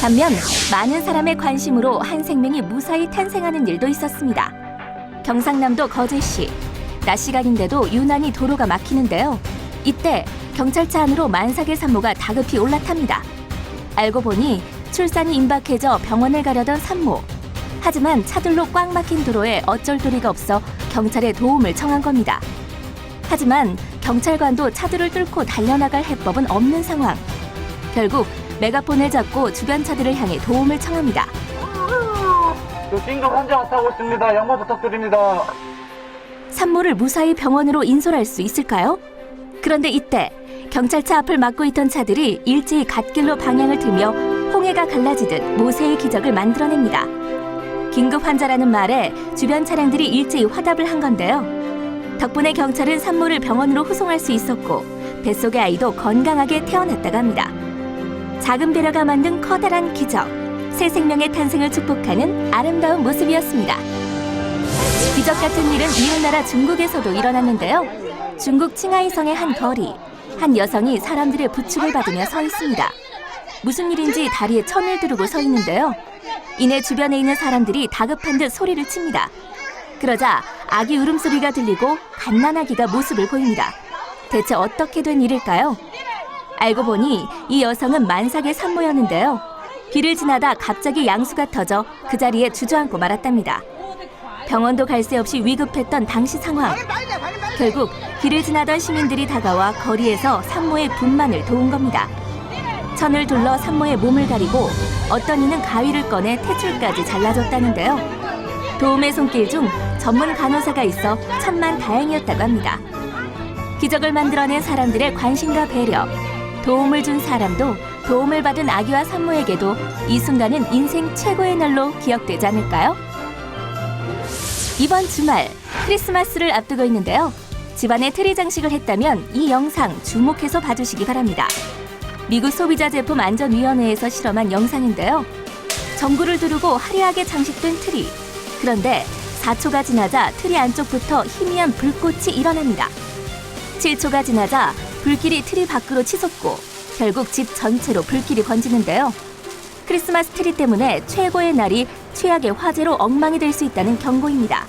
반면 많은 사람의 관심으로 한 생명이 무사히 탄생하는 일도 있었습니다. 경상남도 거제시. 낮 시간인데도 유난히 도로가 막히는데요. 이때 경찰차 안으로 만삭의 산모가 다급히 올라탑니다. 알고 보니 출산이 임박해져 병원을 가려던 산모. 하지만 차들로 꽉 막힌 도로에 어쩔 도리가 없어 경찰에 도움을 청한 겁니다. 하지만 경찰관도 차들을 뚫고 달려나갈 해법은 없는 상황. 결국 메가폰을 잡고 주변 차들을 향해 도움을 청합니다. 긴급 환자가 타고 있습니다. 양보 부탁드립니다. 산모를 무사히 병원으로 인솔할 수 있을까요? 그런데 이때 경찰차 앞을 막고 있던 차들이 일제히 갓길로 방향을 틀며 홍해가 갈라지듯 모세의 기적을 만들어냅니다. 긴급 환자라는 말에 주변 차량들이 일제히 화답을 한 건데요. 덕분에 경찰은 산모를 병원으로 후송할 수 있었고 뱃속의 아이도 건강하게 태어났다고 합니다. 작은 배려가 만든 커다란 기적, 새 생명의 탄생을 축복하는 아름다운 모습이었습니다. 기적 같은 일은 이웃나라 중국에서도 일어났는데요. 중국 칭하이성의 한 거리, 한 여성이 사람들의 부축을 받으며 서 있습니다. 무슨 일인지 다리에 천을 두르고 서 있는데요. 이내 주변에 있는 사람들이 다급한 듯 소리를 칩니다. 그러자 아기 울음소리가 들리고 갓난아기가 모습을 보입니다. 대체 어떻게 된 일일까요? 알고 보니 이 여성은 만삭의 산모였는데요. 길을 지나다 갑자기 양수가 터져 그 자리에 주저앉고 말았답니다. 병원도 갈 새 없이 위급했던 당시 상황. 결국 길을 지나던 시민들이 다가와 거리에서 산모의 분만을 도운 겁니다. 천을 둘러 산모의 몸을 가리고 어떤 이는 가위를 꺼내 탯줄까지 잘라줬다는데요. 도움의 손길 중 전문 간호사가 있어 천만 다행이었다고 합니다. 기적을 만들어낸 사람들의 관심과 배려, 도움을 준 사람도 도움을 받은 아기와 산모에게도 이 순간은 인생 최고의 날로 기억되지 않을까요? 이번 주말 크리스마스를 앞두고 있는데요. 집안에 트리 장식을 했다면 이 영상 주목해서 봐주시기 바랍니다. 미국 소비자제품 안전위원회에서 실험한 영상인데요. 전구를 두르고 화려하게 장식된 트리. 그런데 4초가 지나자 트리 안쪽부터 희미한 불꽃이 일어납니다. 7초가 지나자 불길이 트리 밖으로 치솟고 결국 집 전체로 불길이 번지는데요. 크리스마스 트리 때문에 최고의 날이 최악의 화재로 엉망이 될 수 있다는 경고입니다.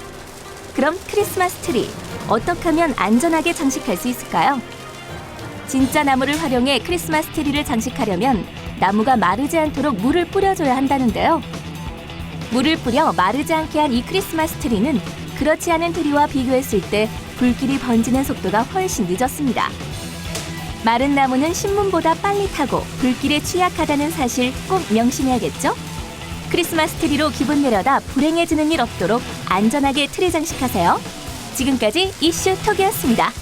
그럼 크리스마스 트리, 어떻게 하면 안전하게 장식할 수 있을까요? 진짜 나무를 활용해 크리스마스 트리를 장식하려면 나무가 마르지 않도록 물을 뿌려줘야 한다는데요. 물을 뿌려 마르지 않게 한 이 크리스마스 트리는 그렇지 않은 트리와 비교했을 때 불길이 번지는 속도가 훨씬 늦었습니다. 마른 나무는 신문보다 빨리 타고 불길에 취약하다는 사실 꼭 명심해야겠죠? 크리스마스 트리로 기분 내려다 불행해지는 일 없도록 안전하게 트리 장식하세요. 지금까지 이슈 톡이었습니다.